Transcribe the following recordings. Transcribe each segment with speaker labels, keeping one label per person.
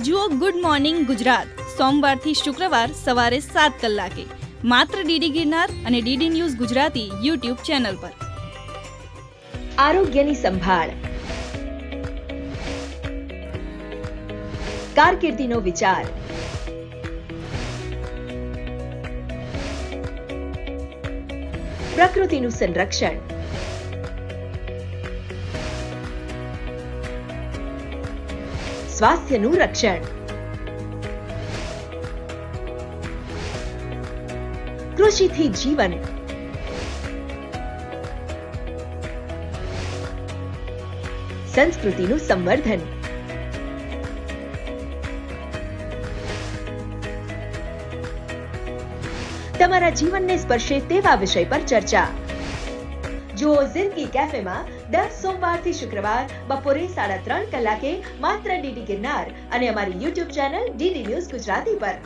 Speaker 1: જુઓ good morning Gujarat સોમવારથી શુક્રવાર સવારે 7 કલાકે માત્ર ડીડી ગિરનાર અને DD news Gujarati YouTube channel પર.
Speaker 2: આરોગ્યની સંભાળ, કારકિર્દીનો વિચાર, પ્રકૃતિનું સંરક્ષણ, સ્વાસ્થ્યનું રક્ષણ, કૃષિથી જીવન, સંસ્કૃતિનું સંવર્ધન. તમારા જીવનને સ્પર્શે તેવા વિષય પર ચર્ચા. જુઓ જિંદગી કેફેમાં દર સોમવારથી શુક્રવાર બપોરે 3:30 કલાકે માત્ર ડીડી ગિરનાર અને અમારી YouTube channel DD news Gujarati પર.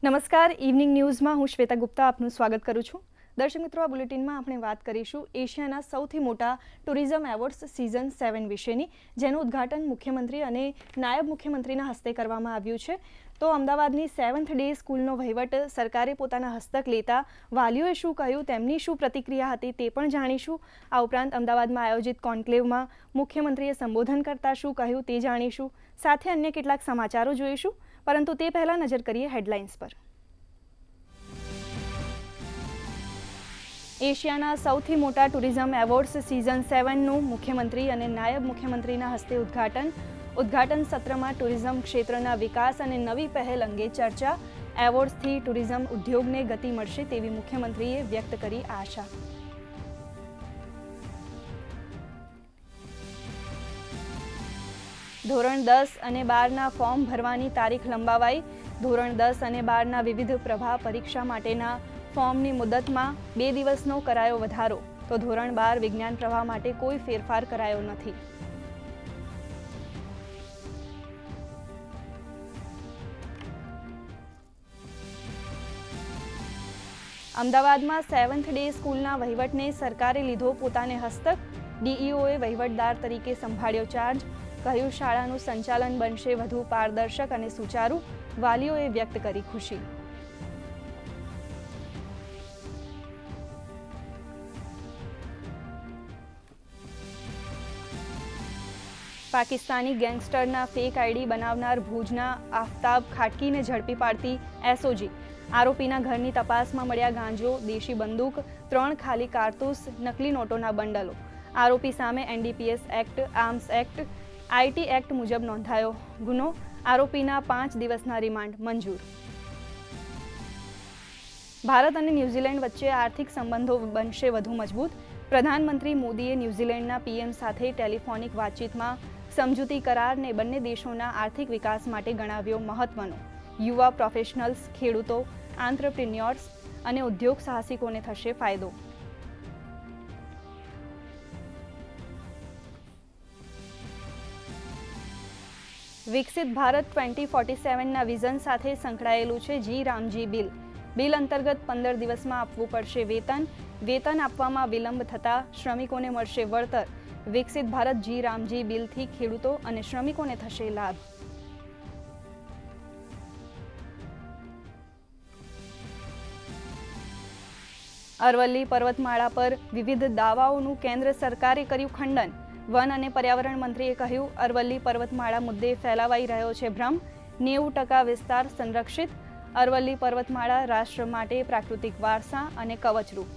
Speaker 3: નમસ્કાર, ઇવનિંગ ન્યૂઝમાં હું શ્વેતા ગુપ્તા આપનું સ્વાગત કરું છું. દર્શક મિત્રો, આ બુલેટિનમાં આપણે વાત કરીશું એશિયાના સૌથી મોટા ટુરિઝમ એવોર્ડ્સ સિઝન 7 વિશેની, જેનું ઉદ્ઘાટન મુખ્યમંત્રી અને નાયબ મુખ્યમંત્રીના હસ્તે કરવામાં આવ્યું છે. તો અમદાવાદની 7th ડે સ્કૂલનો વહીવટ સરકારે પોતાના હસ્તક લેતા વાલીઓએ શું કહ્યું, તેમની શું પ્રતિક્રિયા હતી તે પણ જાણીશું. આ ઉપરાંત અમદાવાદમાં આયોજિત કોન્ક્લેવમાં મુખ્યમંત્રીએ સંબોધન કરતા શું કહ્યું તે જાણીશું. સાથે અન્ય કેટલાક સમાચારો જોઈશું, પરંતુ તે પહેલાં નજર કરીએ હેડલાઇન્સ પર. એશિયાના સૌથી મોટા ટુરિઝમ એવોર્ડ્સ સિઝન 7નું મુખ્યમંત્રી અને નાયબ મુખ્યમંત્રીના હસ્તે ઉદ્ઘાટન સત્રમાં ટુરિઝમ ક્ષેત્રના વિકાસ અને નવી પહેલ અંગે ચર્ચા. એવોર્ડ્સથી ટુરિઝમ ઉદ્યોગને ગતિ મળશે તેવી મુખ્યમંત્રીએ વ્યક્ત કરી આશા. ધોરણ 10 અને 12ના ફોર્મ ભરવાની તારીખ લંબાવાઈ. ધોરણ 10 અને 12ના વિવિધ પ્રવાહ પરીક્ષા માટેના ફોર્મની મુદતમાં 2 દિવસનો કરાયો વધારો. તો ધોરણ 12 વિજ્ઞાન પ્રવાહ માટે કોઈ ફેરફાર કરાયો નથી. અમદાવાદમાં 7th ડે સ્કૂલના વહીવટને સરકારે લીધો પોતાને હસ્તક. ડીઈઓએ વહીવટદાર તરીકે સંભાળ્યો ચાર્જ. કહ્યું, શાળાનું સંચાલન બનશે વધુ પારદર્શક અને સુચારુ. વાલીઓએ વ્યક્ત કરી ખુશી. પાકિસ્તાની ગેંગસ્ટરના ફેક આઈડી બનાવનાર ભુજના આફતાબ ખાટકીને ઝડપી પાડતી એસઓજી. આરોપીના ઘરની તપાસમાં મળ્યા ગાંજો, દેશી બંદૂક, 3 ખાલી કારતૂસ, નકલી નોટોના બંડલો. આરોપી સામે NDPS act, arms act, IT act મુજબ નોંધાયો ગુનો. આરોપીના 5 દિવસના રિમાન્ડ મંજૂર. ભારત અને ન્યૂઝીલેન્ડ વચ્ચે આર્થિક સંબંધો બનશે વધુ મજબૂત. પ્રધાનમંત્રી મોદીએ ન્યૂઝીલેન્ડના પીએમ સાથે ટેલિફોનિક વાતચીતમાં સમજૂતી કરારને બંને દેશોના આર્થિક વિકાસ માટે ગણાવ્યો મહત્વનો. યુવા પ્રોફેશનલ્સ, ખેડૂતો, આંત્રપ્રિન્યોર્સ અને ઉદ્યોગ સાહસિકોને થશે ફાયદો. વિકસિત ભારત 2047ના વિઝન સાથે સંકળાયેલું છે જી રામજી બિલ. બિલ અંતર્ગત 15 દિવસમાં આપવું પડશે વેતન આપવામાં વિલંબ થતાં શ્રમિકોને મળશે વળતર. વિકસિત ભારત જી રામજી બિલથી ખેડૂતો અને શ્રમિકોને થશે લાભ. અરવલ્લી પર્વતમાળા પર વિવિધ દાવાઓનું કેન્દ્ર સરકારે કર્યું ખંડન. વન અને પર્યાવરણ મંત્રીએ કહ્યું, અરવલ્લી પર્વતમાળા મુદ્દે ફેલાવાઈ રહ્યો છે ભ્રમ. 90% વિસ્તાર સંરક્ષિત. અરવલ્લી પર્વતમાળા રાષ્ટ્ર માટે પ્રાકૃતિક વારસા અને કવચરૂપ.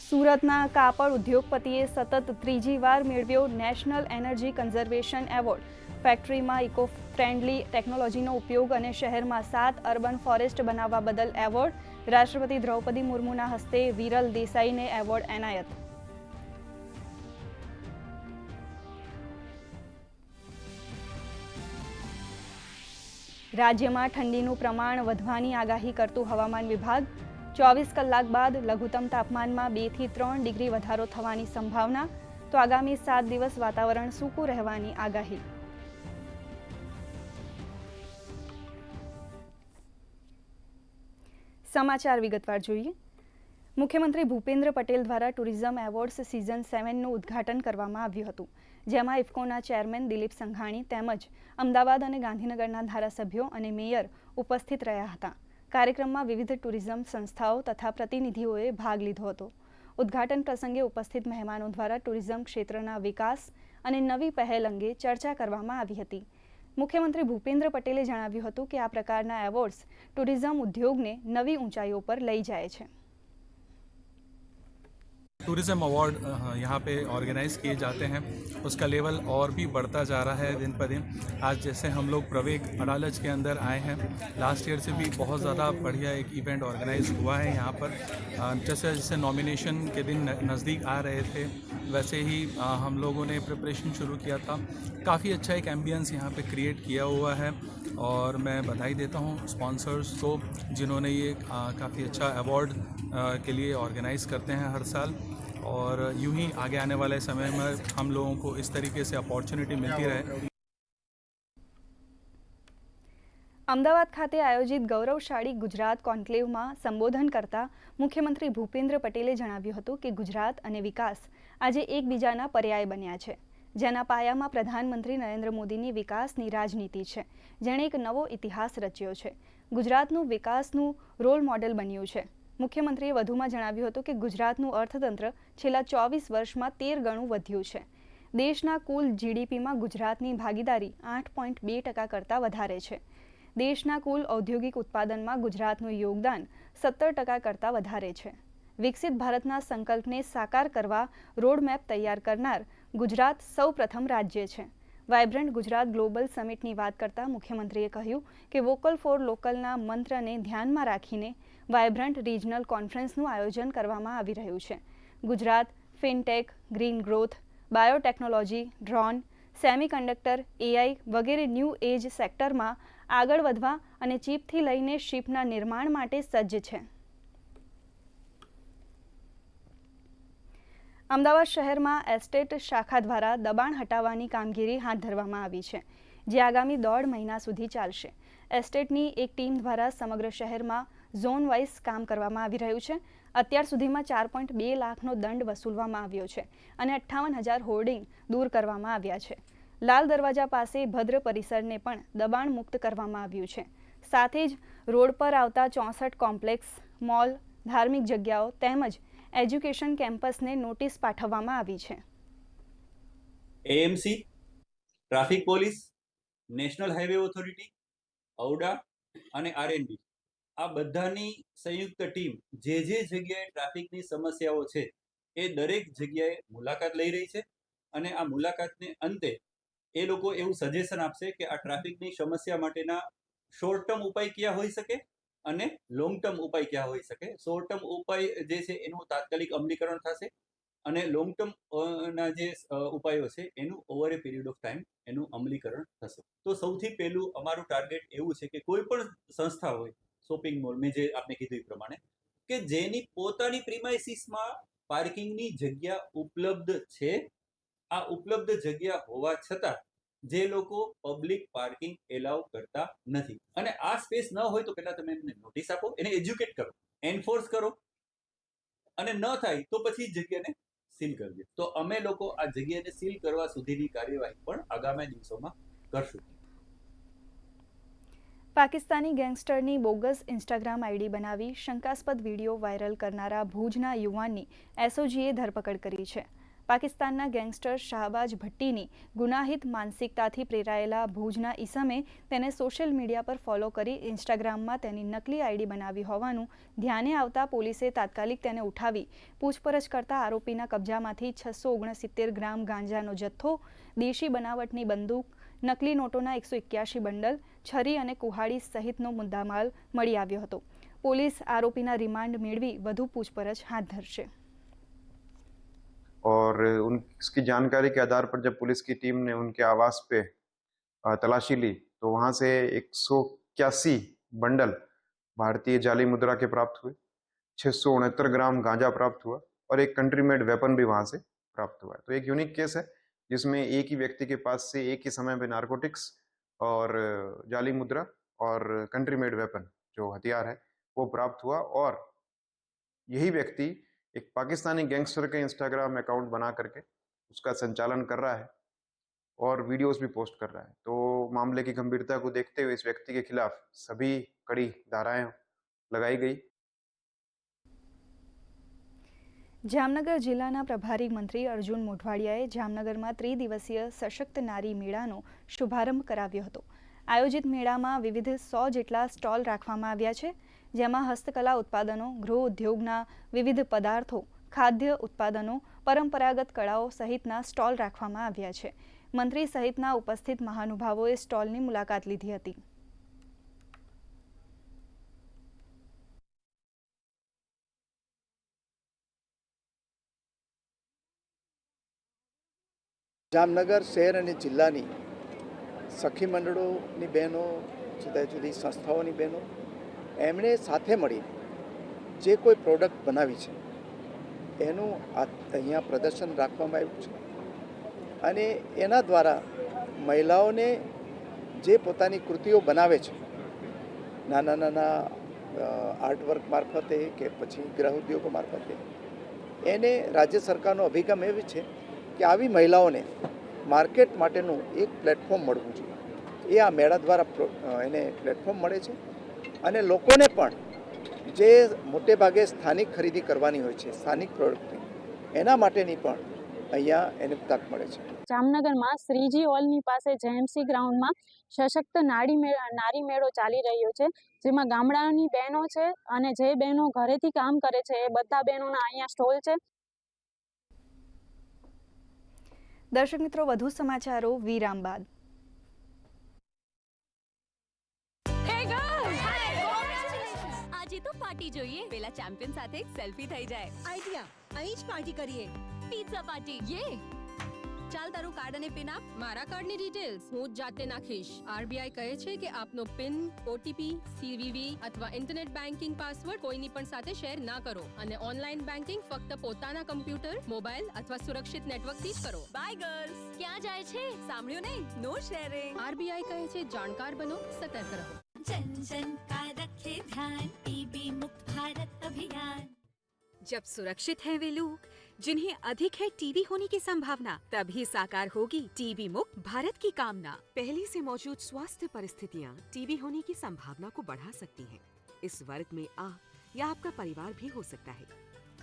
Speaker 3: સુરતના કાપડ ઉદ્યોગપતિએ સતત ત્રીજી વાર મેળવ્યો નેશનલ એનર્જી કન્ઝર્વેશન એવોર્ડ. ફેક્ટરીમાં ઇકો ફ્રેન્ડલી ટેકનોલોજીનો ઉપયોગ અને શહેરમાં 7 અર્બન ફોરેસ્ટ બનાવવા બદલ એવોર્ડ. રાષ્ટ્રપતિ દ્રૌપદી મુર્મુના હસ્તે વિરલ દેસાઈને એવોર્ડ એનાયત. રાજ્યમાં ઠંડીનું પ્રમાણ વધવાની આગાહી કરતું હવામાન વિભાગ. 24 કલાક બાદ લઘુત્તમ તાપમાનમાં 2 થી 3 ડિગ્રી વધારો થવાની સંભાવના. તો આગામી 7 દિવસ વાતાવરણ સૂકું રહેવાની આગાહી. સમાચાર વિગતવાર જોઈએ. મુખ્યમંત્રી ભૂપેન્દ્ર પટેલ દ્વારા ટુરિઝમ એવોર્ડ્સ સિઝન 7નું ઉદ્ઘાટન કરવામાં આવ્યું હતું, જેમાં ઇફકોના ચેરમેન દિલીપ સંઘાણી તેમજ અમદાવાદ અને ગાંધીનગરના ધારાસભ્યો અને મેયર ઉપસ્થિત રહ્યા હતા. કાર્યક્રમમાં વિવિધ ટુરિઝમ સંસ્થાઓ તથા પ્રતિનિધિઓએ ભાગ લીધો હતો. ઉદ્ઘાટન પ્રસંગે ઉપસ્થિત મહેમાનો દ્વારા ટુરિઝમ ક્ષેત્રના વિકાસ અને નવી પહેલ અંગે ચર્ચા કરવામાં આવી હતી. મુખ્યમંત્રી ભૂપેન્દ્ર પટેલે જણાવ્યું હતું કે આ પ્રકારના એવોર્ડ્સ ટુરિઝમ ઉદ્યોગને નવી ઊંચાઈઓ પર લઈ જાય છે.
Speaker 4: टूरिज़्म अवार्ड यहाँ पे ऑर्गेनाइज़ किए जाते हैं, उसका लेवल और भी बढ़ता जा रहा है दिन पर दिन. आज जैसे हम लोग प्रवेग अडालज के अंदर आए हैं, लास्ट ईयर से भी बहुत ज़्यादा बढ़िया एक इवेंट ऑर्गेनाइज हुआ है यहाँ पर. जैसे जैसे नॉमिनेशन के दिन नज़दीक आ रहे थे, वैसे ही हम लोगों ने प्रिपरेशन शुरू किया था. काफ़ी अच्छा एक एम्बियंस यहाँ पे क्रिएट किया हुआ है और मैं बधाई देता हूँ स्पॉन्सर्स को, जिन्होंने ये काफ़ी अच्छा अवार्ड के लिए ऑर्गेनाइज़ करते हैं हर साल. और यूं ही आगे आने वाले समय में हम लोगों को इस तरीके से अपॉर्चुनिटी मिलती रहे.
Speaker 3: અમદાવાદ ખાતે આયોજિત ગૌરવશાળી ગુજરાત કોન્ક્લેવમાં સંબોધન કરતા મુખ્યમંત્રી ભૂપેન્દ્ર પટેલે જણાવ્યું હતું કે ગુજરાત અને વિકાસ આજે એકબીજાના પર્યાય બન્યા છે, જેના પાયામાં પ્રધાનમંત્રી નરેન્દ્ર મોદીની વિકાસની રાજનીતિ છે, જેણે એક નવો ઇતિહાસ રચ્યો છે. ગુજરાતનું વિકાસનું રોલ મોડેલ બન્યું છે. મુખ્યમંત્રીએ વધુમાં જણાવ્યું હતું કે ગુજરાતનું અર્થતંત્ર છેલ્લા 24 વર્ષમાં 13 ગણું વધ્યું છે. દેશના કુલ જીડીપીમાં ગુજરાતની ભાગીદારી 8.2% કરતાં વધારે છે. દેશના કુલ ઔદ્યોગિક ઉત્પાદનમાં ગુજરાતનું યોગદાન 17% કરતાં વધારે છે. વિકસિત ભારતના સંકલ્પને સાકાર કરવા રોડમેપ તૈયાર કરનાર ગુજરાત સૌપ્રથમ રાજ્ય છે. વાયબ્રન્ટ ગુજરાત ગ્લોબલ સમિટની વાત કરતા મુખ્યમંત્રીએ કહ્યું કે વોકલ ફોર લોકલના મંત્રને ધ્યાનમાં રાખીને વાયબ્રન્ટ રિજનલ કોન્ફરન્સનું આયોજન કરવામાં આવી રહ્યું છે. Gujarat fintech, green growth, biotechnology, drone, semiconductor, AI વગેરે ન્યૂ એજ સેક્ટરમાં આગળ વધવા અને ચીપથી લઈને શિપના નિર્માણ માટે સજ્જ છે. અમદાવાદ શહેરમાં એસ્ટેટ શાખા દ્વારા દબાણ હટાવવાની કામગીરી હાથ ધરવામાં આવી છે, જે આગામી 1.5 મહિના સુધી ચાલશે. એસ્ટેટની એક ટીમ દ્વારા સમગ્ર શહેરમાં ઝોન વાઇઝ કામ કરવામાં આવી રહ્યું છે. અત્યાર સુધીમાં 4.2 લાખનો દંડ વસૂલવામાં આવ્યો છે અને 58,000 હોર્ડિંગ દૂર કરવામાં આવ્યા છે. લાલ દરવાજા પાસે ભદ્ર પરિસરને પણ દબાણ મુક્ત કરવામાં આવ્યું છે. સાથે જ રોડ પર આવતા 64 કોમ્પ્લેક્સ, મોલ, ધાર્મિક જગ્યાઓ તેમજ એજ્યુકેશન કેમ્પસને નોટિસ પાઠવવામાં આવી છે.
Speaker 5: AMC, traffic police, national highway authority, AUDA અને આરએનબી આ બધાની સંયુક્ત ટીમ જે જગ્યાએ ટ્રાફિકની સમસ્યાઓ છે એ દરેક જગ્યાએ મુલાકાત લઈ રહી છે અને આ મુલાકાતને અંતે એ લોકો એવું સજેશન આપશે કે આ ટ્રાફિકની સમસ્યા માટેના શોર્ટ ટર્મ ઉપાય કયા હોઈ શકે અને લોંગ ટર્મ ઉપાય કયા હોઈ શકે. શોર્ટ ટર્મ ઉપાય જે છે એનું તાત્કાલિક અમલીકરણ થશે અને લોંગ ટર્મ ના જે ઉપાયો છે એનું over A period of time એનું અમલીકરણ થશે. તો સૌથી પહેલું અમારું ટાર્ગેટ એવું છે કે કોઈ પણ સંસ્થા હોય, શોપિંગ મોલ, મેં જે આપને કીધું એ પ્રમાણે, કે જેની પોતાની પ્રીમાઇસીસમાં પાર્કિંગની જગ્યા ઉપલબ્ધ છે. આ ઉપલબ્ધ જગ્યા હોવા છતાં જે લોકો પબ્લિક પાર્કિંગ એલાઉ કરતા નથી, અને આ સ્પેસ ન હોય તો પહેલા તમે એમને નોટિસ આપો, એને એજ્યુકેટ કરો, એન્ફોર્સ કરો, અને ન થાય તો પછી જગ્યાને સીલ કરજો. તો અમે લોકો આ જગ્યાને સીલ કરવા સુધીની કાર્યવાહી પણ આગામી દિવસોમાં કરશું.
Speaker 3: પાકિસ્તાની ગેંગસ્ટરની બોગસ ઇન્સ્ટાગ્રામ આઈડી બનાવી શંકાસ્પદ વિડીયો વાયરલ કરનારા ભુજના યુવાનની એસઓજીએ ધરપકડ કરી છે. પાકિસ્તાનના ગેંગસ્ટર શાહબાજ ભટ્ટીની ગુનાહિત માનસિકતાથી પ્રેરાયેલા ભુજના ઈસમે તેને સોશિયલ મીડિયા પર ફોલો કરી ઇન્સ્ટાગ્રામમાં તેની નકલી આઈડી બનાવી હોવાનું ધ્યાને આવતા પોલીસે તાત્કાલિક તેને ઉઠાવી પૂછપરછ કરતા આરોપીના કબજામાંથી 669 ગ્રામ ગાંજાનો જથ્થો, દેશી બનાવટની બંદૂક, નકલી નોટોના 181 બંડલ, છરી અને કુહાડી સહિતનો મુદ્દામાલ મળી આવ્યો હતો. પોલીસ આરોપીના રિમાન્ડ મેળવી વધુ પૂછપરછ હાથ ધરશે.
Speaker 6: और उसकी जानकारी के आधार पर जब पुलिस की टीम ने उनके आवास पे तलाशी ली तो वहाँ से 181 बंडल भारतीय जाली मुद्रा के प्राप्त हुए, 669 ग्राम गांजा प्राप्त हुआ और एक कंट्री मेड वेपन भी वहाँ से प्राप्त हुआ है. तो एक यूनिक केस है जिसमें एक ही व्यक्ति के पास से एक ही समय में नारकोटिक्स और जाली मुद्रा और कंट्री मेड वेपन जो हथियार है वो प्राप्त हुआ, और यही व्यक्ति एक पाकिस्तानी गैंगस्टर के इंस्टाग्राम अकाउंट बना करके उसका संचालन कर रहा है और वीडियोस भी पोस्ट कर रहा है. तो मामले की गंभीरता को देखते हुए इस व्यक्ति के खिलाफ सभी कड़ी धाराएं लगाई गई.
Speaker 3: જામનગર જિલ્લાના પ્રભારી મંત્રી અર્જુન મોઢવાડિયાએ જામનગરમાં ત્રિદિવસીય સશક્ત નારી મેળાનો શુભારંભ કરાવ્યો હતો. આયોજિત મેળામાં વિવિધ 100 જેટલા સ્ટોલ રાખવામાં આવ્યા છે, જેમાં હસ્તકલા ઉત્પાદનો, ગૃહ ઉદ્યોગના વિવિધ પદાર્થો, ખાદ્ય ઉત્પાદનો, પરંપરાગત કળાઓ સહિતના સ્ટોલ રાખવામાં આવ્યા છે. મંત્રી સહિતના ઉપસ્થિત મહાનુભાવોએ સ્ટોલની મુલાકાત લીધી હતી.
Speaker 7: જામનગર શહેર અને જિલ્લાની સખી મંડળોની બહેનો, જુદા જુદી સંસ્થાઓની બહેનો, એમણે સાથે મળી જે કોઈ પ્રોડક્ટ બનાવી છે એનું અહીંયા પ્રદર્શન રાખવામાં આવ્યું છે, અને એના દ્વારા મહિલાઓને જે પોતાની કૃતિઓ બનાવે છે નાના નાના આર્ટવર્ક મારફતે કે પછી ગૃહ ઉદ્યોગો મારફતે, એને રાજ્ય સરકારનો અભિગમ એવી છે કે આવી મહિલાઓને માર્કેટ માટેનું એક પ્લેટફોર્મ મળવું જોઈએ. એ આ મેળા દ્વારા એને પ્લેટફોર્મ મળે છે, અને લોકોને પણ જે મોટે ભાગે સ્થાનિક ખરીદી કરવાની હોય છે સ્થાનિક પ્રોડક્ટની, એના માટેની પણ અહીંયા એને તક મળે છે.
Speaker 8: જામનગરમાં શ્રીજી હોલની પાસે જેએમસી ગ્રાઉન્ડમાં સશક્ત નારી મેળો ચાલી રહ્યો છે, જેમાં ગામડાની બહેનો છે અને જે બહેનો ઘરેથી કામ કરે છે એ બધા બહેનોના અહીંયા સ્ટોલ છે.
Speaker 3: દર્શક મિત્રો, વધુ સમાચારો વિરામ બાદ.
Speaker 9: આજે તો પાર્ટી જોઈએ. પેલા ચેમ્પિયન સાથે એક સેલ્ફી થઈ જાય.
Speaker 10: આઈડિયા, અહીં જ પાર્ટી કરીએ.
Speaker 9: Pizza party. યે. ચાલ તારું કાર્ડ અને પિન આપ.
Speaker 10: મારા કાર્ડની ડિટેલ્સ હું જ જાતે નાખીશ. આરબીઆઈ કહે છે કે આપનો પિન, ઓટીપી, સીવીવી અથવા ઇન્ટરનેટ બેન્કિંગ પાસવર્ડ કોઈની પણ સાથે શેર ના કરો, અને ઓનલાઈન બેન્કિંગ ફક્ત પોતાના કમ્પ્યુટર, મોબાઈલ અથવા સુરક્ષિત નેટવર્કથી જ કરો.
Speaker 9: Bye girls. ક્યાં જાય છે? સાંભળ્યું નહીં? નો શેરિંગ.
Speaker 10: આરબીઆઈ કહે છે જાણકાર બનો, સતર્ક રહો.
Speaker 9: जन जन का रखे ध्यान, टीबी मुक्त भारत अभियान.
Speaker 11: जब सुरक्षित है वे लोग जिन्हें अधिक है टीबी होने की संभावना, तभी साकार होगी टीबी मुक्त भारत की कामना. पहले से मौजूद स्वास्थ्य परिस्थितियां टीबी होने की संभावना को बढ़ा सकती हैं. इस वर्ग में आप या आपका परिवार भी हो सकता है.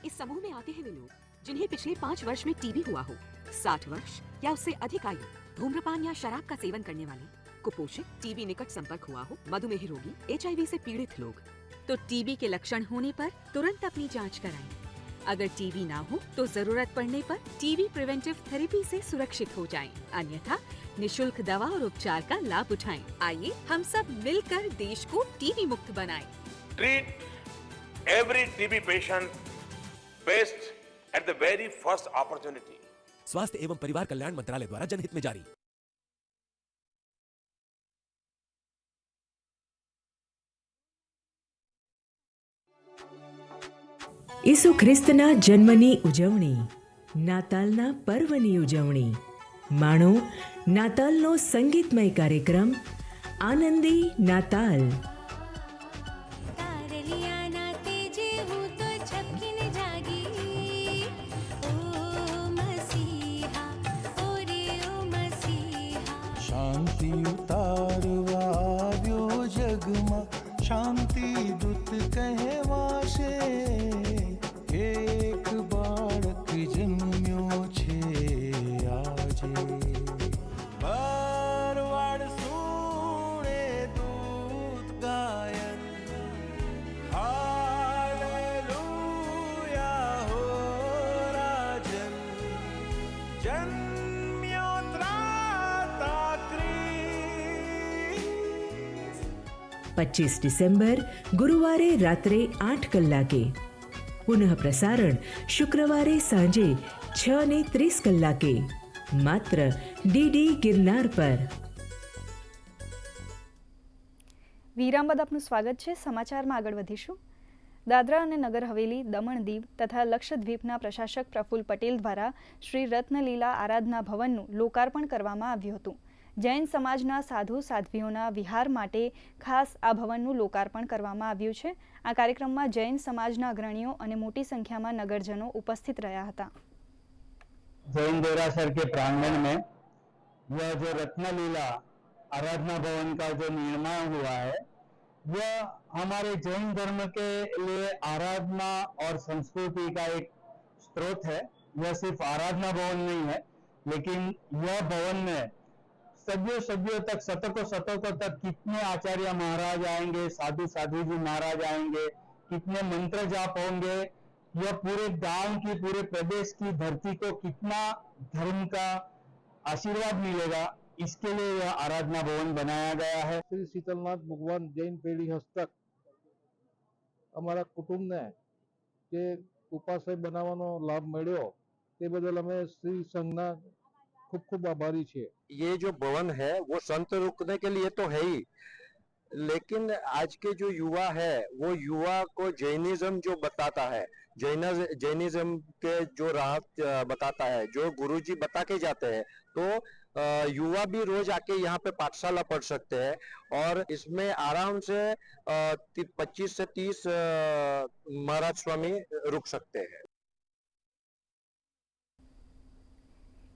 Speaker 11: इस समूह में आते हैं वे लोग जिन्हें पिछले 5 वर्ष में टीबी हुआ हो, 60 वर्ष या उससे अधिक आयु, धूम्रपान या शराब का सेवन करने वाले, कुपोषित, टीबी निकट संपर्क हुआ हो, मधुमेह रोगी, HIV से पीड़ित लोग. तो टीबी के लक्षण होने पर तुरंत अपनी जांच कराएं. अगर टीबी ना हो तो जरूरत पड़ने पर टीबी प्रिवेंटिव थेरेपी से सुरक्षित हो जाएं. अन्यथा निशुल्क दवा और उपचार का लाभ उठाएं. आइए हम सब मिलकर देश को टीबी मुक्त बनाएं.
Speaker 12: Treat every TB patient best at the very first opportunity.
Speaker 13: स्वास्थ्य एवं परिवार कल्याण मंत्रालय द्वारा जनहित में जारी.
Speaker 14: ઈસુ ખ્રિસ્તના જન્મની ઉજવણી, નાતાલના પર્વની ઉજવણી. માણો નાતાલનો સંગીતમય કાર્યક્રમ આનંદી નાતાલ.
Speaker 15: શાંતિ ઉતારવા આવ્યો જગમાં, શાંતિ દૂત કહેવાશે. એક બાળક જન્મ્યો છે આજે. ભરવાડ સુણે દૂત ગાયન, હાલેલુયા હો રાજન. જન્મ્યો ત્રાતા ક્રીસ.
Speaker 14: 25 ડિસેમ્બર ગુરુવારે રાત્રે 8 કલાકે. પુનઃ પ્રસારણ શુક્રવારે સાંજે 6:30 કલાકે. માત્ર ડીડી ગિરનાર પર.
Speaker 3: વિરામ બાદ આપનું સ્વાગત છે. સમાચારમાં આગળ વધીશું. દાદરા અને નગર હવેલી, દમણ દીવ તથા લક્ષદ્વીપના પ્રશાસક પ્રફુલ્લ પટેલ દ્વારા શ્રી રત્નલીલા આરાધના ભવનનું લોકાર્પણ કરવામાં આવ્યું હતું. જૈન સમાજના સાધુ સાધ્વીઓના વિહાર માટે ખાસ આ ભવનનું લોકાર્પણ કરવામાં આવ્યું છે. આ કાર્યક્રમમાં જૈન સમાજના અગ્રણીઓ અને મોટી સંખ્યામાં નગરજનો ઉપસ્થિત રહ્યા હતા.
Speaker 16: जैन देरासर के प्रांगण में यह जो रत्नलीला आराधना भवन का जो निर्माण हुआ है, यह हमारे जैन धर्म के लिए आराधना और संस्कृति का एक स्रोत है. यह सिर्फ आराधना भवन नहीं है, लेकिन यह भवन में सदियों तक शतकों तक कितने आचार्य महाराज आएंगे, साधु साध्वी जी महाराज आएंगे, कितने मंत्र जाप होंगे. यह पूरे गांव की, पूरे प्रदेश की धरती को कितना धर्म का आशीर्वाद मिलेगा, इसके लिए यह आराधना भवन बनाया गया है.
Speaker 17: श्री शीतलनाथ भगवान जैन पेढ़ी हस्तक અમારા કુટુંબને જે ઉપાશ્રય બનાવવાનો લાભ મળ્યો તે બદલ અમે શ્રી સંઘના खूब खूब आभारी छे.
Speaker 18: ये जो भवन है वो संत रुकने के लिए तो है ही, लेकिन आज के जो युवा है वो युवा को जैनिज्म जो बताता है, जैनिज्म के जो राह बताता है, जो गुरुजी बता के जाते हैं, तो युवा भी रोज आके यहाँ पे पाठशाला पढ़ सकते हैं और इसमें आराम से 25 से 30 महाराज स्वामी रुक सकते हैं.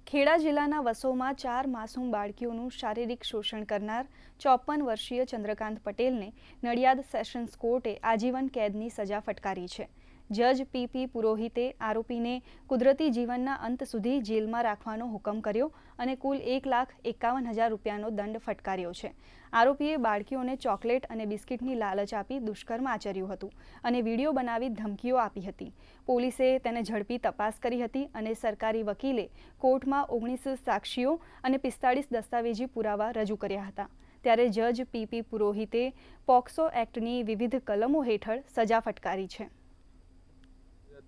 Speaker 3: ખેડા જિલ્લાના વસોમાં 4 માસૂમ બાળકીઓનું શારીરિક શોષણ કરનાર 54 વર્ષીય ચંદ્રકાંત પટેલને નડિયાદ સેશન્સ કોર્ટે આજીવન કેદની સજા ફટકારી છે. જજ પીપી પુરોહિતે આરોપીને કુદરતી જીવનના અંત સુધી જેલમાં રાખવાનો હુકમ કર્યો અને કુલ 1,51,000 રૂપિયાનો દંડ ફટકાર્યો છે. આરોપીએ બાળકીઓને ચોકલેટ અને બિસ્કિટની લાલચ આપી દુષ્કર્મ આચર્યું હતું અને વિડીયો બનાવી ધમકીઓ આપી હતી. પોલીસે તેને ઝડપી તપાસ કરી હતી અને સરકારી વકીલે કોર્ટમાં 19 સાક્ષીઓ અને 45 દસ્તાવેજી પુરાવા રજૂ કર્યા હતા. ત્યારે જજ પીપી પુરોહિતે પોક્સો એક્ટની વિવિધ કલમો હેઠળ સજા ફટકારી છે.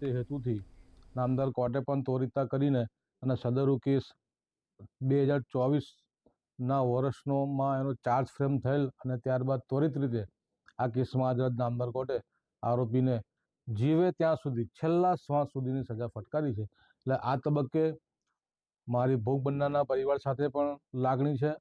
Speaker 17: તે હેતુથી નામદાર કોર્ટે પણ ત્વરિતતા કરીને અને સદરુ કેસ 2024ના વર્ષમાં એનો ચાર્જ ફ્રેમ થયેલ અને ત્યારબાદ ત્વરિત રીતે આ કેસમાં જજ નામદાર કોર્ટે આરોપીને જીવે ત્યાં સુધી છેલ્લા શ્વાસ સુધીની સજા ફટકારી છે. એટલે આ તબક્કે મારી ભોગ બનનારના પરિવાર સાથે પણ લાગણી છે.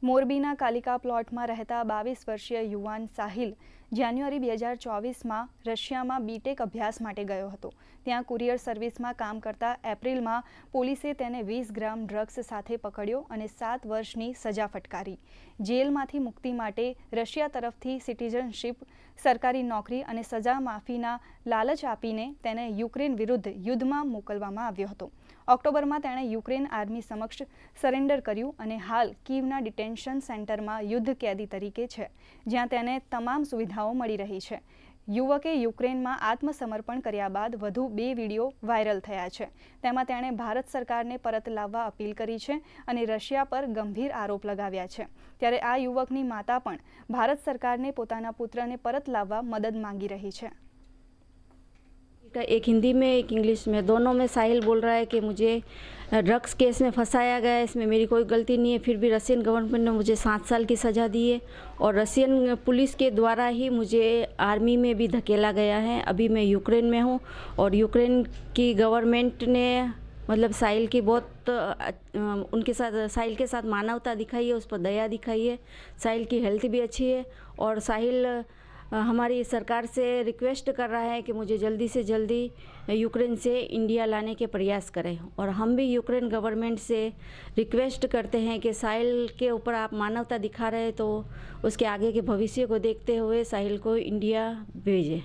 Speaker 3: મોરબીના કાલિકા પ્લોટમાં રહેતા 22 વર્ષીય યુવાન સાહિલ જાન્યુઆરી 2024માં રશિયામાં બીટેક અભ્યાસ માટે ગયો હતો. ત્યાં કુરિયર સર્વિસમાં કામ કરતા એપ્રિલમાં પોલીસે તેને 20 ગ્રામ ડ્રગ્સ સાથે પકડ્યો અને 7 વર્ષની સજા ફટકારી. જેલમાંથી મુક્તિ માટે રશિયા તરફથી સિટીઝનશીપ, સરકારી નોકરી અને સજા માફીના લાલચ આપીને તેને યુક્રેન વિરુદ્ધ યુદ્ધમાં મોકલવામાં આવ્યો હતો. ઓક્ટોબરમાં તેણે યુક્રેન આર્મી સમક્ષ સરેન્ડર કર્યું અને હાલ કીવના ડિટેન્શન સેન્ટરમાં યુદ્ધ કેદી તરીકે છે, જ્યાં તેને તમામ સુવિધાઓ મળી રહી છે. યુવકે યુક્રેનમાં આત્મસમર્પણ કર્યા બાદ વધુ 2 વિડીયો વાયરલ થયા છે. તેમાં તેણે ભારત સરકારને પરત લાવવા અપીલ કરી છે અને રશિયા પર ગંભીર આરોપ લગાવ્યા છે. ત્યારે આ યુવકની માતા પણ ભારત સરકારને પોતાના પુત્રને પરત લાવવા મદદ માંગી રહી છે.
Speaker 19: का, एक हिंदी में एक इंग्लिश में, दोनों में साहिल बोल रहा है कि मुझे ड्रग्स केस में फंसाया गया है, इसमें मेरी कोई गलती नहीं है, फिर भी रशियन गवर्नमेंट ने मुझे 7 साल की सज़ा दी है और रशियन पुलिस के द्वारा ही मुझे आर्मी में भी धकेला गया है। अभी मैं यूक्रेन में हूँ और यूक्रेन की गवर्नमेंट ने मतलब साहिल की बहुत उनके साथ, साहिल के साथ मानवता दिखाई है, उस पर दया दिखाई है। साहिल की हेल्थ भी अच्छी है और साहिल हमारी सरकार से रिक्वेस्ट कर रहा है कि मुझे जल्दी से जल्दी यूक्रेन से इंडिया लाने के प्रयास करें और हम भी यूक्रेन गवर्नमेंट से रिक्वेस्ट करते हैं कि साहिल के ऊपर आप मानवता दिखा रहे हैं तो उसके आगे के भविष्य को देखते हुए साहिल को इंडिया भेजें।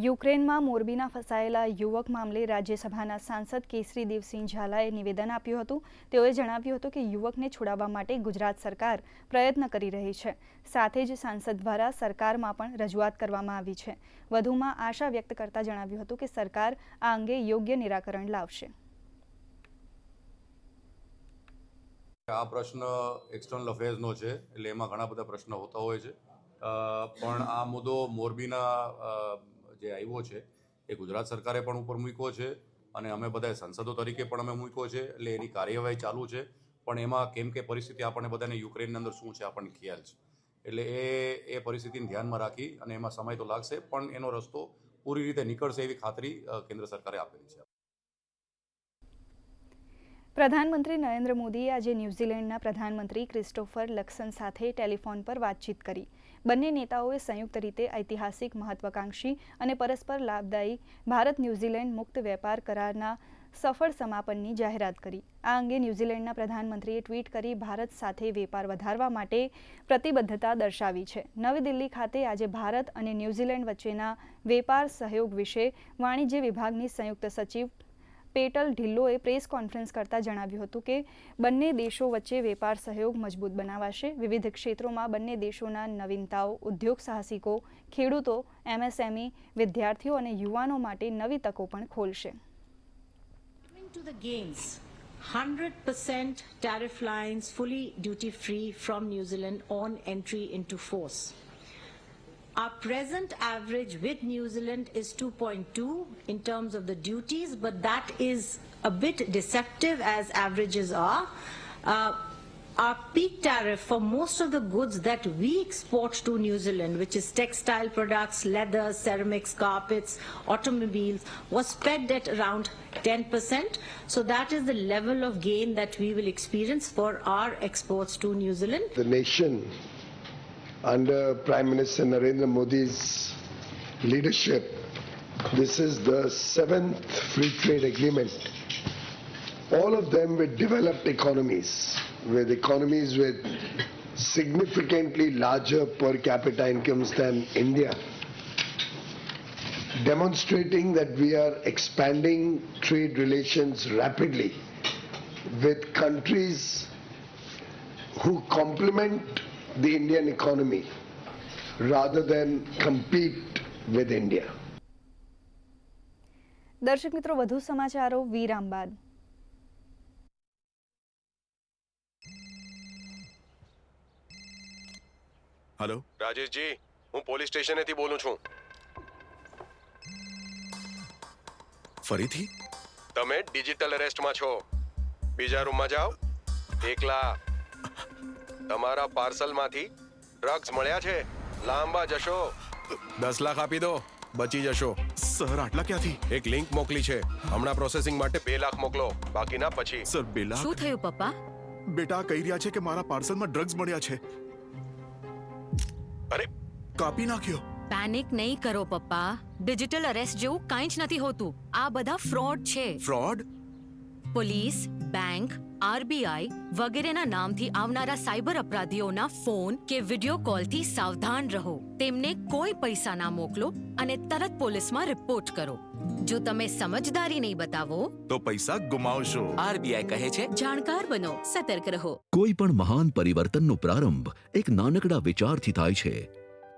Speaker 3: યુક્રેનમાં મોરબીના ફસાયેલા યુવક મામલે રાજ્યસભાના સાંસદ કેસરી દેવસિંહ ઝાલાએ નિવેદન આપ્યું હતું। તેઓએ જણાવ્યું હતું કે યુવકને છોડાવવા માટે ગુજરાત સરકાર પ્રયત્ન કરી રહી છે, સાથે જ સાંસદ દ્વારા સરકારમાં પણ રજૂઆત કરવામાં આવી છે। વધુમાં આશા વ્યક્ત કરતા જણાવ્યું હતું કે સરકાર આ અંગે યોગ્ય નિરાકરણ લાવશે।
Speaker 20: આ પ્રશ્ન એક્સટર્નલ અફેર્સનો છે એટલે એમાં ઘણા બધા પ્રશ્નો હોતા હોય છે, પણ આ મુદ્દો મોરબીના જે આવ્યો છે એ ગુજરાત સરકારે પણ ઉપર મૂક્યો છે અને અમે બધા સંસદો તરીકે પણ અમે મૂક્યો છે, એટલે એની કાર્યવાહી ચાલુ છે। પણ એમાં કેમ કે પરિસ્થિતિ આપણને બધાને યુક્રેનની અંદર શું છે આપણને ખ્યાલ છે, એટલે એ પરિસ્થિતિને ધ્યાનમાં રાખી અને એમાં સમય તો લાગશે પણ એનો રસ્તો પૂરી રીતે નીકળશે એવી ખાતરી કેન્દ્ર સરકારે આપેલી છે।
Speaker 3: પ્રધાનમંત્રી નરેન્દ્ર મોદીએ આજે ન્યૂઝીલેન્ડના પ્રધાનમંત્રી ક્રિસ્ટોફર લક્સન સાથે ટેલિફોન પર વાતચીત કરી। બંને નેતાઓએ સંયુક્ત રીતે ઐતિહાસિક, મહત્વાકાંક્ષી અને પરસ્પર લાભદાયી ભારત ન્યૂઝીલેન્ડ મુક્ત વેપાર કરારના સફળ સમાપનની જાહેરાત કરી। આ અંગે ન્યૂઝીલેન્ડના પ્રધાનમંત્રીએ ટ્વીટ કરી ભારત સાથે વેપાર વધારવા માટે પ્રતિબદ્ધતા દર્શાવી છે। નવી દિલ્હી ખાતે આજે ભારત અને ન્યૂઝીલેન્ડ વચ્ચેના વેપાર સહયોગ વિશે વાણિજ્ય વિભાગની સંયુક્ત સચિવ પેટલ ઢિલ્લોએ પ્રેસ કોન્ફરન્સ કરતાં જણાવ્યું હતું કે બંને દેશો વચ્ચે વેપાર સહયોગ મજબૂત બનાવાશે। વિવિધ ક્ષેત્રોમાં બંને દેશોના નવીનતાઓ ઉદ્યોગ સાહસિકો, ખેડૂતો, MSME, વિદ્યાર્થીઓ અને યુવાનો માટે નવી તકો પણ ખોલશે।
Speaker 21: To the gains, 100% tariff lines fully duty free from New Zealand on entry into force. Our present average with New Zealand is 2.2 in terms of the duties, but that is a bit deceptive as averages are. Our peak tariff for most of the goods that we export to New Zealand, which is textile products, leather, ceramics, carpets, automobiles, was pegged at around 10%. So that is the level of gain that we will experience for our exports to New Zealand.
Speaker 22: The nation under Prime Minister Narendra Modi's leadership, this is the 7th free trade agreement. All of them with developed economies with significantly larger per capita incomes than India, demonstrating that we are expanding trade relations rapidly with countries who complement the Indian economy rather than compete with India.
Speaker 3: દર્શક મિત્રો, વધુ સમાચારો વિરામ બાદ।
Speaker 23: Hello રાજેશજી, હું police સ્ટેશનેથી બોલું છું। ફરીથી? તમે ડિજિટલ અરેસ્ટમાં છો। બીજા રૂમમાં જાઓ, એકલા। તમારા પાર્સલમાંથી ડ્રગ્સ મળ્યા છે, લાંબા જશો। 10 લાખ આપી દો, બચી જશો। સર આટલા ક્યાંથી? એક લિંક મોકલી છે, હમણાં પ્રોસેસિંગ માટે 2 લાખ મોકલો, બાકીના પછી। સર 2 લાખ?
Speaker 24: શું થયું પપ્પા?
Speaker 23: બેટા કહી રહ્યા છે કે મારા પાર્સલમાં ડ્રગ્સ મળ્યા છે। અરે કાપી નાખ્યો।
Speaker 24: પેનિક નહીં કરો પપ્પા, ડિજિટલ અરેસ્ટ જેવું કાંઈ જ નથી હોતું। આ બધા ફ્રોડ છે।
Speaker 23: ફ્રોડ?
Speaker 24: પોલીસ, બેંક, RBI વગેરેના નામથી આવનારા સાયબર અપરાધીઓના ફોન કે વિડિયો કોલથી સાવધાન રહો। તેમને કોઈ પૈસા ના મોકલો અને તરત પોલીસમાં રિપોર્ટ કરો। જો તમે સમજદારી નહીં બતાવો
Speaker 23: તો પૈસા ગુમાવશો।
Speaker 13: RBI કહે છે,
Speaker 24: જાણકાર બનો, સતર્ક રહો।
Speaker 25: કોઈ પણ મહાન પરિવર્તનનો પ્રારંભ એક નાનકડા વિચારથી થાય છે,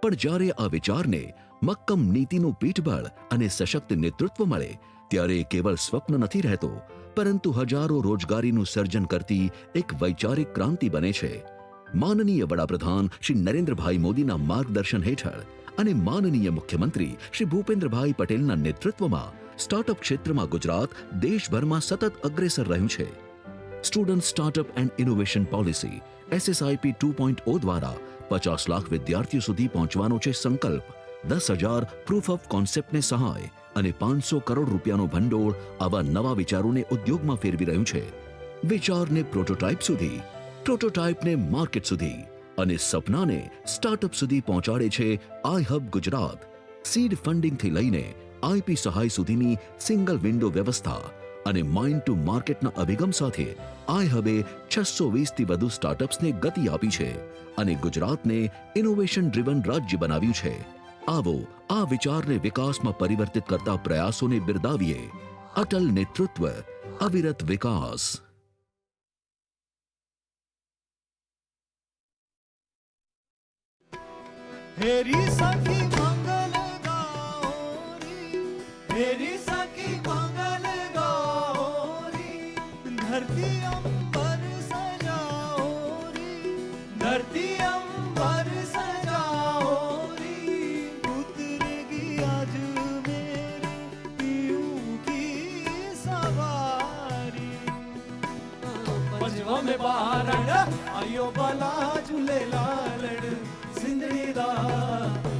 Speaker 25: પણ જ્યારે આ વિચારને મક્કમ નીતિનું પીઠબળ અને સશક્ત નેતૃત્વ મળે ત્યારે કેવળ સ્વપ્ન નથી રહેતો, પરંતુ હજારો રોજગારીનું સર્જન કરતી એક વૈચારિક ક્રાંતિ બને છે। માનનીય વડાપ્રધાન શ્રી નરેન્દ્રભાઈ મોદીના માર્ગદર્શન હેઠળ અને માનનીય મુખ્યમંત્રી શ્રી ભૂપેન્દ્રભાઈ પટેલના નેતૃત્વમાં સ્ટાર્ટઅપ ક્ષેત્રમાં ગુજરાત દેશભરમાં સતત અગ્રેસર રહ્યું છે. Student startup and innovation policy SSIP 2.0 દ્વારા 50 લાખ વિદ્યાર્થીઓ સુધી પહોંચવાનો છે સંકલ્પ. 10,000 પ્રૂફ ઓફ કોન્સેપ્ટને સહાય અને 500 કરોડ રૂપિયાનું ભંડોળ આવા નવા વિચારોને ઉદ્યોગમાં ફેરવી રહ્યું છે. વિચારને પ્રોટોટાઇપ સુધી, પ્રોટોટાઇપને માર્કેટ સુધી અને સપનાને સ્ટાર્ટઅપ સુધી પહોંચાડે છે આઈ હબ ગુજરાત. સીડ ફંડિંગથી લઈને IP સહાય સુધીની સિંગલ વિન્ડો વ્યવસ્થા અને માઇન્ડ ટુ માર્કેટના અભિગમ સાથે આઈ હબે 620 થી વધુ સ્ટાર્ટઅપ્સને ગતિ આપી છે અને ગુજરાતને ઇનોવેશન ડ્રિવન રાજ્ય બનાવ્યું છે. આવો આ વિચારને વિકાસમાં પરિવર્તિત કરતા પ્રયાસોને બિરદાવીએ. અટલ નેતૃત્વ, અવિરત વિકાસ.
Speaker 15: हेरी सखी मंगल गौरी, हेरी सखी मंगल गौरी, धरती अंबर सजाओरी, धरती अंबर सजाओरी, उतरेगी आज मेरे पीऊ की सवारी. पंचवा में बारण आयो बला झूले लालड़, सिंधड़ी दा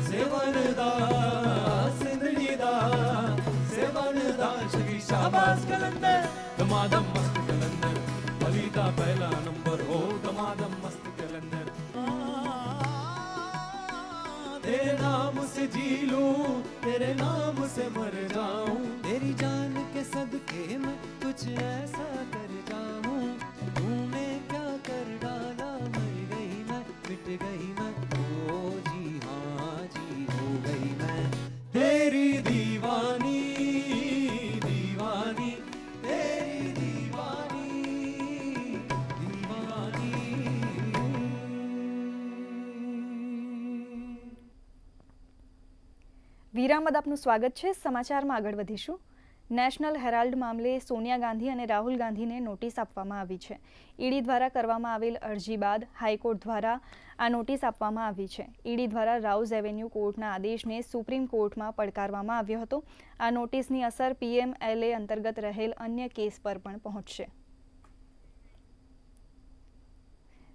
Speaker 15: सेवन दा, सिंधड़ी दा सेवन दा. श्री शाबाश कलंदर, दमादम मस्त कलंदर, बलीदा पहला नंबर हो, दमादम मस्त कलंदर. तेरे नाम से जी लूं, तेरे नाम से मर जाऊं, तेरी जान के सदके में कुछ ऐसा कर जाऊं. तूने क्या कर डाला, मर गई मैं, मिट गई मैं, ओ जी हाँ जी हो गई मैं. तेरी दीवानी दीवानी, तेरी दीवानी दीवानी.
Speaker 3: વિરામ બાદ આપનું સ્વાગત છે. સમાચારમાં આગળ વધીશું. નેશનલ હેરાલ્ડ મામલે સોનિયા ગાંધી અને રાહુલ ગાંધીને નોટિસ આપવામાં આવી છે. ઈડી દ્વારા કરવામાં આવેલ અરજી બાદ હાઈકોર્ટ દ્વારા આ નોટિસ આપવામાં આવી છે. ઈડી દ્વારા રાઉઝ એવેન્યુ કોર્ટના આદેશને સુપ્રીમ કોર્ટમાં પડકારવામાં આવ્યો હતો. આ નોટિસની અસર PMLA અંતર્ગત રહેલ અન્ય કેસ પર પણ પહોંચશે.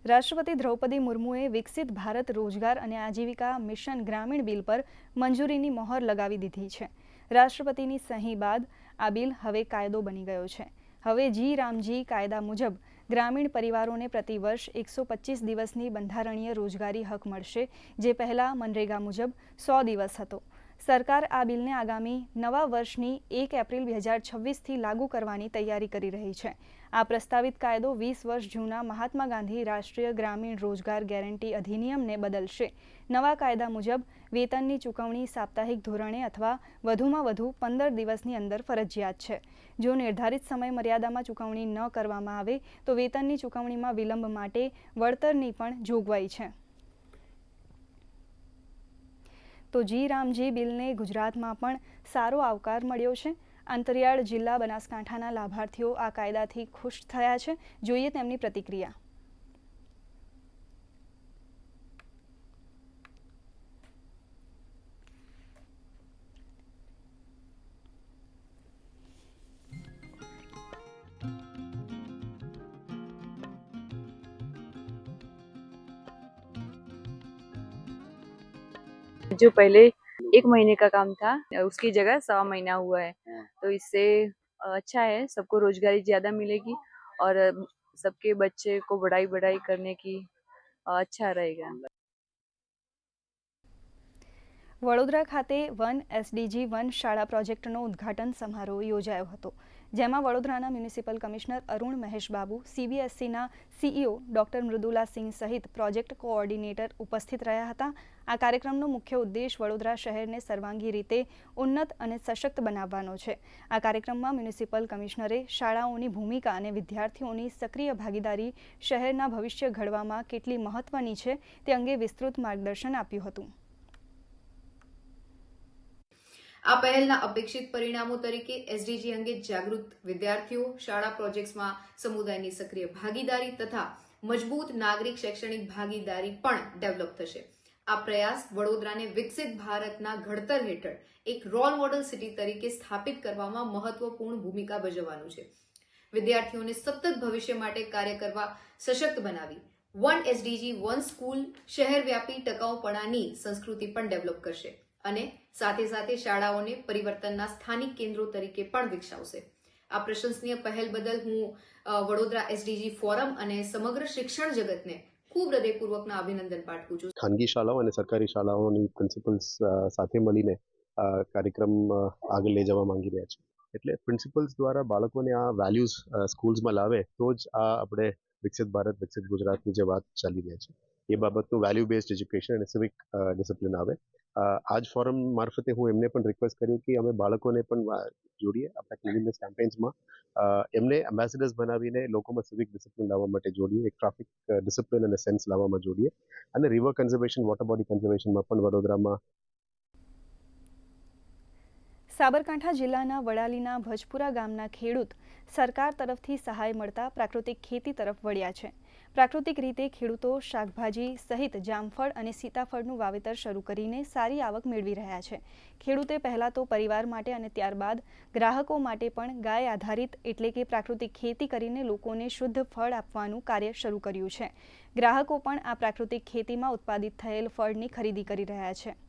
Speaker 3: રાષ્ટ્રપતિ દ્રૌપદી મુર્મુએ વિકસિત ભારત રોજગાર અને આજીવિકા મિશન ગ્રામીણ બિલ પર મંજૂરીની મહોર લગાવી દીધી છે. રાષ્ટ્રપતિની સહી બાદ આ બિલ હવે કાયદો બની ગયો છે. હવે જી રામજી કાયદા મુજબ ગ્રામીણ પરિવારોને પ્રતિવર્ષ 125 દિવસની બંધારણીય રોજગારી હક મળશે, જે પહેલાં મનરેગા મુજબ 100 દિવસ હતો. સરકાર આ બિલને આગામી નવા વર્ષની 1 એપ્રિલ 2026થી લાગુ કરવાની તૈયારી કરી રહી છે. આ પ્રસ્તાવિત કાયદો 20 વર્ષ જૂના મહાત્મા ગાંધી રાષ્ટ્રીય ગ્રામીણ રોજગાર ગેરંટી અધિનિયમને બદલશે. નવા કાયદા મુજબ વેતનની ચૂકવણી સાપ્તાહિક ધોરણે અથવા વધુમાં વધુ 15 દિવસની અંદર ફરજિયાત છે. જો નિર્ધારિત સમય મર્યાદામાં ચૂકવણી ન કરવામાં આવે તો વેતનની ચૂકવણીમાં વિલંબ માટે વળતરની પણ જોગવાઈ છે. તો જી રામજી બિલને ગુજરાતમાં પણ સારો આવકાર મળ્યો છે. અંતરિયાળ જિલ્લા બનાસકાંઠાના લાભાર્થીઓ આ કાયદાથી ખુશ થયા છે. જોઈએ તેમની પ્રતિક્રિયા.
Speaker 1: जो पहले 1 महीने का काम था उसकी जगह 1.25 महीना हुआ है, तो इससे अच्छा है, सबको रोजगारी ज़्यादा मिलेगी और सबके बच्चे को बढ़ाई करने की अच्छा रहेगा.
Speaker 3: વડોદરા ખાતે 1 SDG 1 શાળા પ્રોજેક્ટનો ઉદ્ઘાટન સમારોહ યોજાયો હતો, જેમાં વડોદરાના મ્યુનિસિપલ કમિશનર અરુણ મહેશ બાબુ, CBSEના CEO ડોક્ટર મૃદુલા સિંહ સહિત પ્રોજેક્ટ કોઓર્ડિનેટર ઉપસ્થિત રહ્યા હતા. આ કાર્યક્રમનો મુખ્ય ઉદ્દેશ વડોદરા શહેરને સર્વાંગી રીતે ઉન્નત અને સશક્ત બનાવવાનો છે. આ કાર્યક્રમમાં મ્યુનિસિપલ કમિશનરે શાળાઓની ભૂમિકા અને વિદ્યાર્થીઓની સક્રિય ભાગીદારી શહેરના ભવિષ્ય ઘડવામાં કેટલી મહત્વની છે તે અંગે વિસ્તૃત માર્ગદર્શન આપ્યું હતું.
Speaker 2: આ પહેલના અપેક્ષિત પરિણામો તરીકે SDG અંગે જાગૃત વિદ્યાર્થીઓ, શાળા પ્રોજેક્ટ્સમાં સમુદાયની સક્રિય ભાગીદારી તથા મજબૂત નાગરિક શૈક્ષણિક ભાગીદારી પણ ડેવલપ થશે. આ પ્રયાસ વડોદરાને વિકસિત ભારતના ઘડતર હેઠળ એક રોલ મોડલ સિટી તરીકે સ્થાપિત કરવામાં મહત્વપૂર્ણ ભૂમિકા ભજવવાનું છે. વિદ્યાર્થીઓને સતત ભવિષ્ય માટે કાર્ય કરવા સશક્ત બનાવી 1 SDG 1 સ્કૂલ શહેરવ્યાપી ટકાઉપણાની સંસ્કૃતિ પણ ડેવલપ કરશે અને સાથે સાથે શાળાઓને પરિવર્તનના સ્થાનિક કેન્દ્રો તરીકે પણ વિકસાવશે. આ પ્રશંસનીય પહેલ બદલ હું વડોદરા SDG ફોરમ અને સમગ્ર શિક્ષણ જગતને ખૂબ હૃદયપૂર્વકના અભિનંદન પાઠવું છું.
Speaker 4: ખાનગી શાળાઓ અને સરકારી શાળાઓની પ્રિન્સિપલ્સ સાથે મળીને કાર્યક્રમ આગળ લઈ જવા માંગી રહ્યા છે. એટલે પ્રિન્સિપલ્સ દ્વારા બાળકોને આ વેલ્યુઝ સ્કૂલ્સમાં લાવે તો જ આ આપણે વિકસિત ભારત વિકસિત ગુજરાતની જે વાત ચાલી રહી છે એ બાબતનું વેલ્યુ બેઝડ એજ્યુકેશન અને સિવિક ડિસિપ્લિન આવે. આજ ફોરમ મારફતે હું એમને પણ રિક્વેસ્ટ કર્યું કે અમે બાળકોને પણ જોડીએ આપણા ક્લીનનેસ કેમ્પેન્સમાં, એમને એમ્બેસેડર્સ બનાવીને લોકોમાં સિવિક ડિસિપ્લિન લાવવા માટે જોડીએ, એક ટ્રાફિક ડિસિપ્લિન અને સેન્સ લાવવામાં જોડીએ અને રિવર કન્ઝર્વેશન, વોટર બોડી કન્ઝર્વેશનમાં પણ વડોદરામાં.
Speaker 3: સાબરકાંઠા જિલ્લાના વડાલીના ભજપુરા ગામના ખેડૂત સરકાર તરફથી સહાય મળતા પ્રાકૃતિક ખેતી તરફ વળ્યા છે. પ્રાકૃતિક રીતે ખેડૂતો શાકભાજી સહિત જામફળ અને સીતાફળનું વાવેતર શરૂ કરીને સારી આવક મેળવી રહ્યા છે. ખેડૂતે પહેલાં તો પરિવાર માટે અને ત્યારબાદ ગ્રાહકો માટે પણ ગાય આધારિત એટલે કે પ્રાકૃતિક ખેતી કરીને લોકોને શુદ્ધ ફળ આપવાનું કાર્ય શરૂ કર્યું છે. ગ્રાહકો પણ આ પ્રાકૃતિક ખેતીમાં ઉત્પાદિત થયેલ ફળની ખરીદી કરી રહ્યા છે.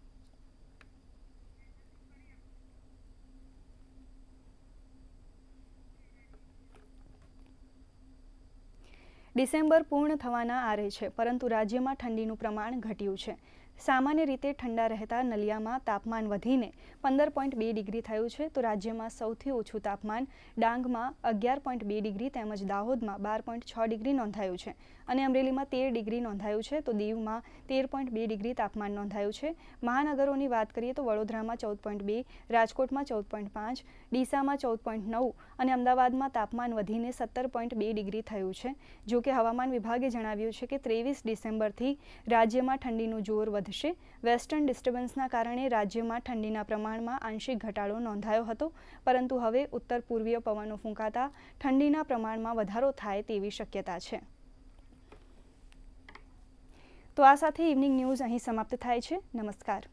Speaker 3: ડિસેમ્બર પૂર્ણ થવાના આરે છે, પરંતુ રાજ્યમાં ઠંડીનું પ્રમાણ ઘટ્યું છે. સામાન્ય રીતે ઠંડા રહેતા નલિયામાં તાપમાન વધીને 15.2 ડિગ્રી થયું છે, તો રાજ્યમાં સૌથી ઓછું તાપમાન ડાંગમાં 11.2 ડિગ્રી તેમજ દાહોદમાં 12.6 ડિગ્રી નોંધાયું છે અને અમરેલીમાં 13 ડિગ્રી નોંધાયું છે, તો દીવમાં 13.2 ડિગ્રી તાપમાન નોંધાયું છે. મહાનગરોની વાત કરીએ તો વડોદરામાં 14.2, રાજકોટમાં 14.5, ડીસામાં 14.9 અને અમદાવાદમાં તાપમાન વધીને 17.2 ડિગ્રી થયું છે. જો કે હવામાન વિભાગે જણાવ્યું છે કે 23 ડિસેમ્બરથી રાજ્યમાં ઠંડીનું જોર વધશે. વેસ્ટર્ન ડિસ્ટર્બન્સના કારણે રાજ્યમાં ઠંડીના પ્રમાણમાં આંશિક ઘટાડો નોંધાયો હતો, પરંતુ હવે ઉત્તર પૂર્વીય પવનો ફૂંકાતા ઠંડીના પ્રમાણમાં વધારો થાય તેવી શક્યતા છે. તો આ સાથે ઇવનિંગ ન્યૂઝ અહીં સમાપ્ત થાય છે. નમસ્કાર.